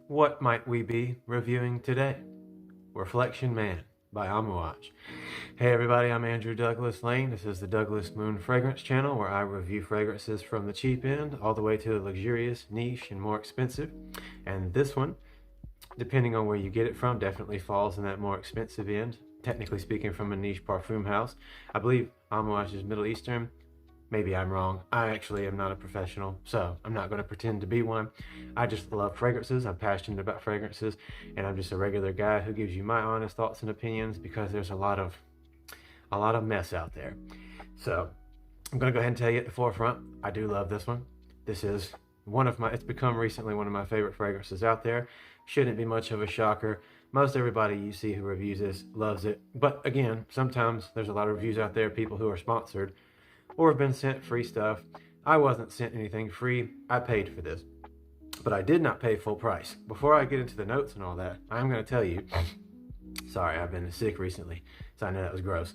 What might we be reviewing today? Reflection Man by Amouage. Hey everybody, I'm Andrew Douglas Lane. This is the Douglas Moon Fragrance Channel, where I review fragrances from the cheap end all the way to the luxurious, niche, and more expensive. And this one, depending on where you get it from, definitely falls in that more expensive end. Technically speaking, from a niche parfum house. I believe Amouage is Middle Eastern. Maybe I'm wrong. I actually am not a professional, so I'm not going to pretend to be one. I just love fragrances. I'm passionate about fragrances, and I'm just a regular guy who gives you my honest thoughts and opinions because there's a lot of mess out there. So I'm going to go ahead and tell you at the forefront, I do love this one. This is it's become recently one of my favorite fragrances out there. Shouldn't be much of a shocker. Most everybody you see who reviews this loves it. But again, sometimes there's a lot of reviews out there, people who are sponsored or have been sent free stuff. I wasn't sent anything free. I paid for this, but I did not pay full price. Before I get into the notes and all that, I'm going to tell you, sorry, I've been sick recently, so I know that was gross,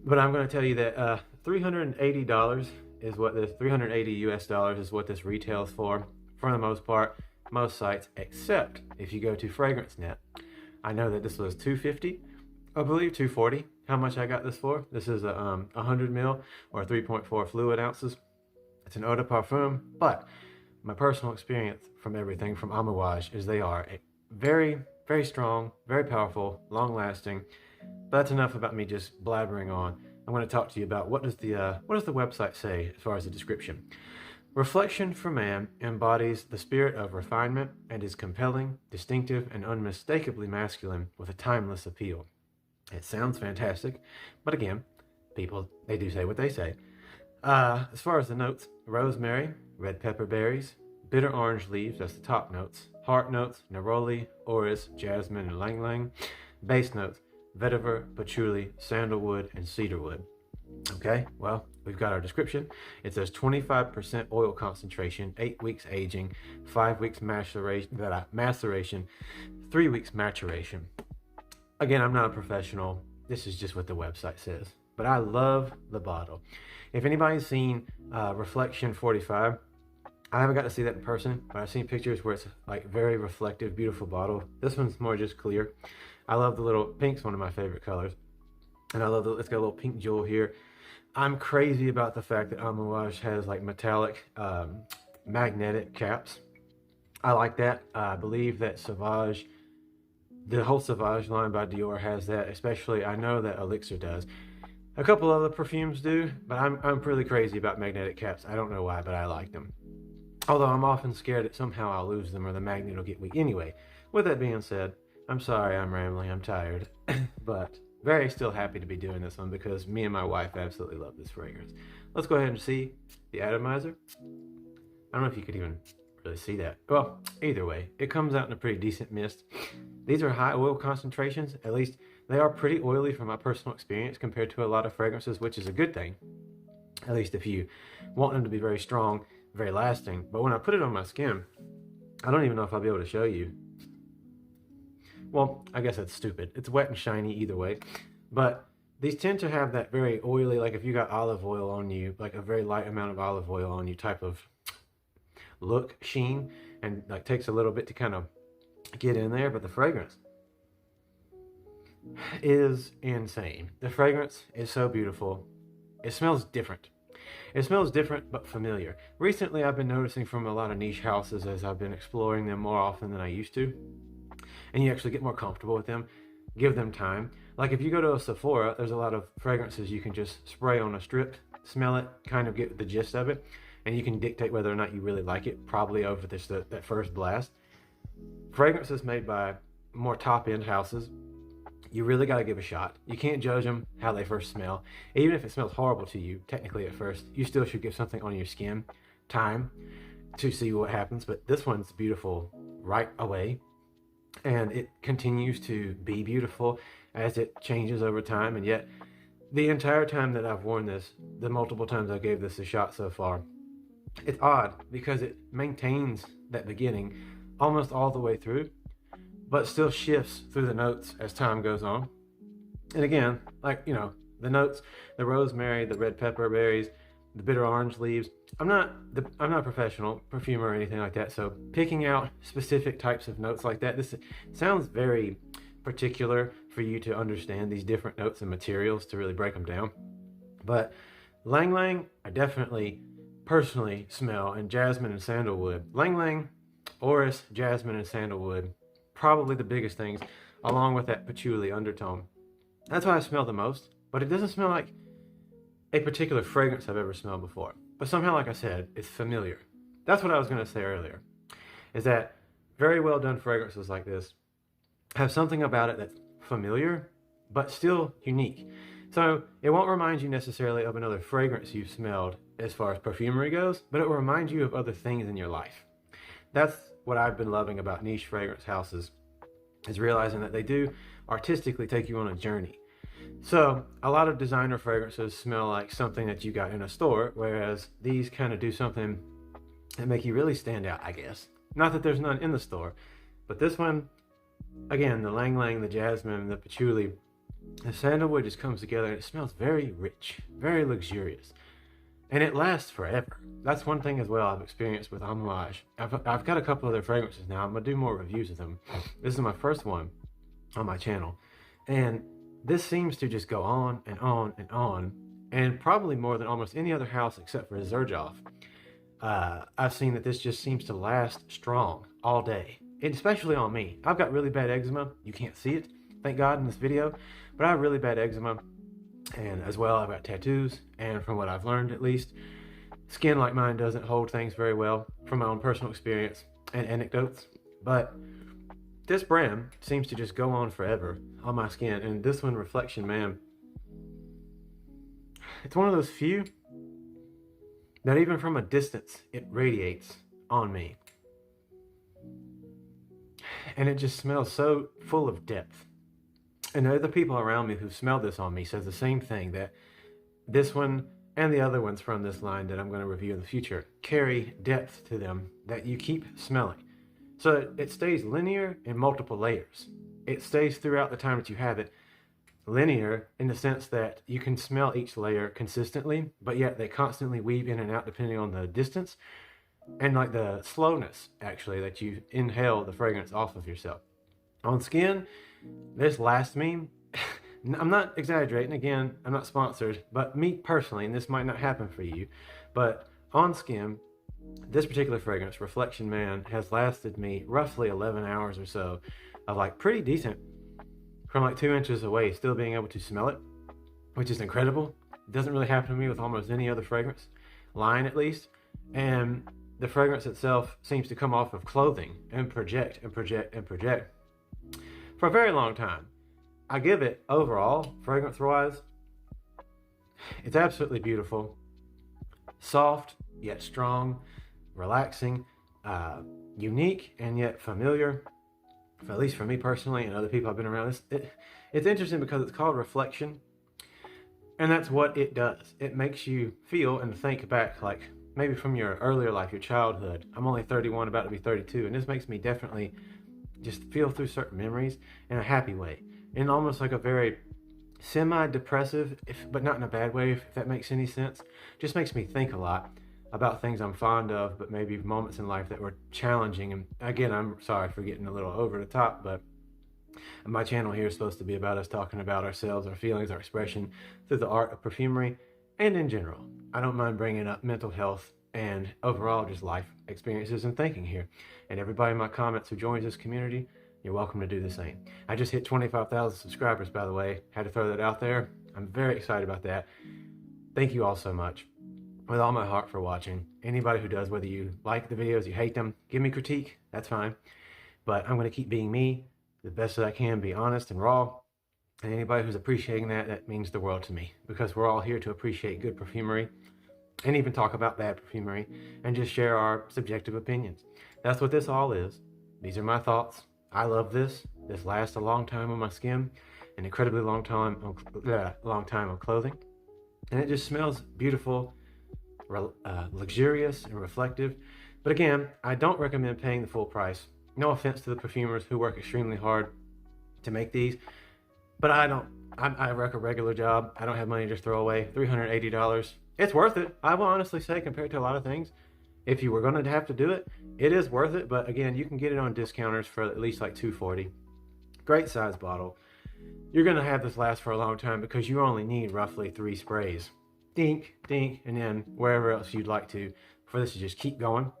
but I'm going to tell you that $380 is what this, 380 US dollars is what this retails for the most part, most sites, except if you go to FragranceNet. I know that this was $250, I believe $240. How much I got this for? This is a 100 ml or 3.4 fluid ounces. It's an eau de parfum, but my personal experience from everything from Amouage is they are very, very strong, very powerful, long lasting. But that's enough about me just blabbering on. I'm going to talk to you about what does the website say as far as the description. Reflection for Man embodies the spirit of refinement and is compelling, distinctive, and unmistakably masculine with a timeless appeal. It sounds fantastic, but again, people, they do say what they say. As far as the notes, rosemary, red pepper berries, bitter orange leaves, that's the top notes, heart notes, neroli, orris, jasmine, and ylang ylang. Base notes, vetiver, patchouli, sandalwood, and cedarwood. Okay, well, we've got our description. It says 25% oil concentration, 8 weeks aging, 5 weeks maceration, 3 weeks maturation. Again, I'm not a professional. This is just what the website says. But I love the bottle. If anybody's seen Reflection 45, I haven't got to see that in person, but I've seen pictures where it's like very reflective, beautiful bottle. This one's more just clear. I love the little pink's one of my favorite colors. And I love it's got a little pink jewel here. I'm crazy about the fact that Amouage has like metallic magnetic caps. I like that. I believe that Sauvage, the whole Sauvage line by Dior has that, especially I know that Elixir does. A couple other perfumes do, but I'm really crazy about magnetic caps. I don't know why, but I like them. Although I'm often scared that somehow I'll lose them or the magnet will get weak. Anyway, with that being said, I'm sorry I'm rambling, I'm tired. But very still happy to be doing this one because me and my wife absolutely love this fragrance. Let's go ahead and see the atomizer. I don't know if you could even really see that. Well, either way, it comes out in a pretty decent mist. These are high oil concentrations. At least they are pretty oily from my personal experience compared to a lot of fragrances, which is a good thing. At least if you want them to be very strong, very lasting. But when I put it on my skin, I don't even know if I'll be able to show you. Well, I guess that's stupid. It's wet and shiny either way. But these tend to have that very oily, like if you got olive oil on you, like a very light amount of olive oil on you type of look, sheen, and like takes a little bit to kind of get in there. But the fragrance is insane. The fragrance is so beautiful. It smells different. It smells different but familiar. Recently I've been noticing from a lot of niche houses as I've been exploring them more often than I used to, and you actually get more comfortable with them, give them time. Like if you go to a Sephora, there's a lot of fragrances you can just spray on a strip, smell it, kind of get the gist of it, and you can dictate whether or not you really like it, probably over that first blast. Fragrances made by more top-end houses, you really got to give a shot. You can't judge them how they first smell. Even if it smells horrible to you, technically at first, you still should give something on your skin time to see what happens. But this one's beautiful right away, and it continues to be beautiful as it changes over time. And yet, the entire time that I've worn this, the multiple times I gave this a shot so far, it's odd because it maintains that beginning almost all the way through, but still shifts through the notes as time goes on. And again, like, you know, the notes, the rosemary, the red pepper berries, the bitter orange leaves. I'm not a professional perfumer or anything like that, so picking out specific types of notes like that, this sounds very particular for you to understand these different notes and materials to really break them down. But Lang Lang, I definitely personally smell, and jasmine and sandalwood. Lang Lang, orris, jasmine, and sandalwood, probably the biggest things, along with that patchouli undertone. That's what I smell the most, but it doesn't smell like a particular fragrance I've ever smelled before. But somehow, like I said, it's familiar. That's what I was going to say earlier, is that very well done fragrances like this have something about it that's familiar, but still unique. So it won't remind you necessarily of another fragrance you've smelled as far as perfumery goes, but it will remind you of other things in your life. That's what I've been loving about niche fragrance houses, is realizing that they do artistically take you on a journey. So a lot of designer fragrances smell like something that you got in a store, whereas these kind of do something that make you really stand out, I guess. Not that there's none in the store, but this one, again, the Lang Lang, the jasmine, the patchouli, the sandalwood just comes together and it smells very rich, very luxurious. And it lasts forever. That's one thing as well I've experienced with Amouage. I've got a couple other fragrances now. I'm going to do more reviews of them. This is my first one on my channel. And this seems to just go on and on and on. And probably more than almost any other house except for Xerjoff. I've seen that this just seems to last strong all day. And especially on me. I've got really bad eczema. You can't see it, thank God, in this video. But I have really bad eczema. And as well, I've got tattoos, and from what I've learned at least, skin like mine doesn't hold things very well from my own personal experience and anecdotes. But this brand seems to just go on forever on my skin, and this one, Reflection Man, it's one of those few that even from a distance, it radiates on me. And it just smells so full of depth. And the other people around me who've smelled this on me says the same thing, that this one and the other ones from this line that I'm going to review in the future carry depth to them that you keep smelling. So it stays linear in multiple layers. It stays throughout the time that you have it linear in the sense that you can smell each layer consistently, but yet they constantly weave in and out depending on the distance and like the slowness actually that you inhale the fragrance off of yourself. On skin, this lasts me, I'm not exaggerating, again, I'm not sponsored, but me personally, and this might not happen for you, but on skin, this particular fragrance, Reflection Man, has lasted me roughly 11 hours or so of like pretty decent, from like 2 inches away, still being able to smell it, which is incredible. It doesn't really happen to me with almost any other fragrance line at least. And the fragrance itself seems to come off of clothing and project and project and project for a very long time. I give it overall, fragrance wise, it's absolutely beautiful. Soft, yet strong, relaxing, unique, and yet familiar, at least for me personally and other people I've been around. It's interesting because it's called Reflection, and that's what it does. It makes you feel and think back, like maybe from your earlier life, your childhood. I'm only 31, about to be 32, and this makes me definitely just feel through certain memories in a happy way, in almost like a very semi-depressive, but not in a bad way, if that makes any sense. Just makes me think a lot about things I'm fond of, but maybe moments in life that were challenging. And again, I'm sorry for getting a little over the top, but my channel here is supposed to be about us talking about ourselves, our feelings, our expression through the art of perfumery, and in general. I don't mind bringing up mental health and overall just life experiences and thinking here. And everybody in my comments who joins this community, you're welcome to do the same. I just hit 25,000 subscribers, by the way. Had to throw that out there. I'm very excited about that. Thank you all so much, with all my heart, for watching. Anybody who does, whether you like the videos, you hate them, give me critique, that's fine. But I'm going to keep being me, the best that I can, be honest and raw. And anybody who's appreciating that, that means the world to me, because we're all here to appreciate good perfumery and even talk about bad perfumery and just share our subjective opinions. That's what this all is. These are my thoughts. I love this. This lasts a long time on my skin, an incredibly long time on clothing. And it just smells beautiful, luxurious, and reflective. But again, I don't recommend paying the full price. No offense to the perfumers who work extremely hard to make these, but I work a regular job. I don't have money to just throw away. $380 It's worth it. I will honestly say, compared to a lot of things, if you were going to have to do it, it is worth it. But again, you can get it on discounters for at least like $2.40. Great size bottle. You're going to have this last for a long time because you only need roughly 3 sprays. Dink, dink, and then wherever else you'd like to for this to just keep going.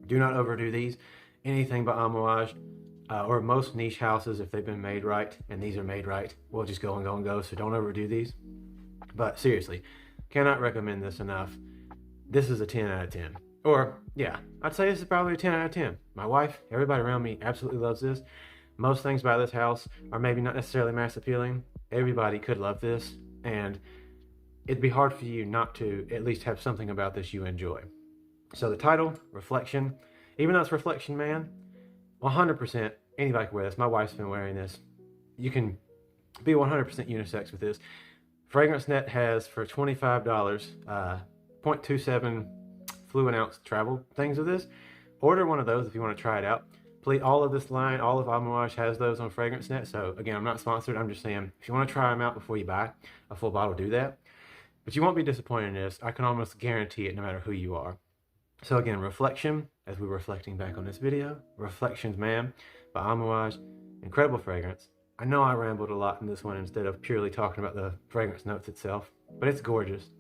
Do not overdo these. Anything but Amouage or most niche houses, if they've been made right and these are made right, will just go and go and go. So don't overdo these. But seriously, cannot recommend this enough. This is a 10 out of 10. Or, yeah, I'd say this is probably a 10 out of 10. My wife, everybody around me absolutely loves this. Most things by this house are maybe not necessarily mass appealing. Everybody could love this, and it'd be hard for you not to at least have something about this you enjoy. So the title, Reflection, even though it's Reflection Man, 100% anybody can wear this. My wife's been wearing this. You can be 100% unisex with this. Fragrance Net has for $25 0.27 fluid ounce travel things of this. Order one of those if you want to try it out. Please, all of this line, all of Amouage has those on Fragrance Net. So again, I'm not sponsored. I'm just saying, if you want to try them out before you buy a full bottle, do that. But you won't be disappointed in this. I can almost guarantee it, no matter who you are. So again, Reflection, as we're reflecting back on this video, Reflections Man by Amouage. Incredible fragrance. I know I rambled a lot in this one instead of purely talking about the fragrance notes itself, but it's gorgeous.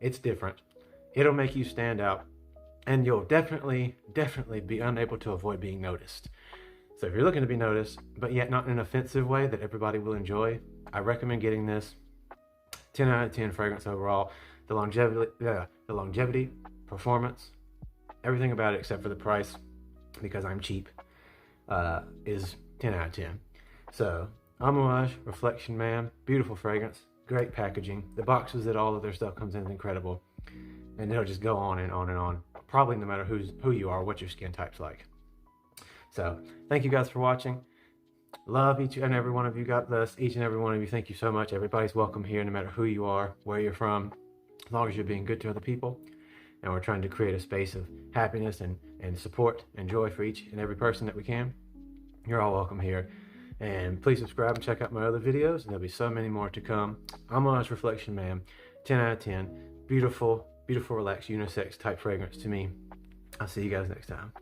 It's different. It'll make you stand out, and you'll definitely be unable to avoid being noticed. So if you're looking to be noticed, but yet not in an offensive way that everybody will enjoy, I recommend getting this. 10 out of 10 fragrance overall. The longevity, performance, everything about it except for the price, because I'm cheap, is 10 out of 10. So Amouage Reflection Man, beautiful fragrance, great packaging. The boxes that all of their stuff comes in is incredible, and it'll just go on and on and on. Probably no matter who you are, what your skin type's like. So thank you guys for watching. Love each and every one of you. God bless each and every one of you. Thank you so much. Everybody's welcome here, no matter who you are, where you're from, as long as you're being good to other people. And we're trying to create a space of happiness and support and joy for each and every person that we can. You're all welcome here. And please subscribe and check out my other videos, and there'll be so many more to come. Amouage Reflection Man, 10 out of 10. Beautiful, beautiful, relaxed, unisex type fragrance to me. I'll see you guys next time.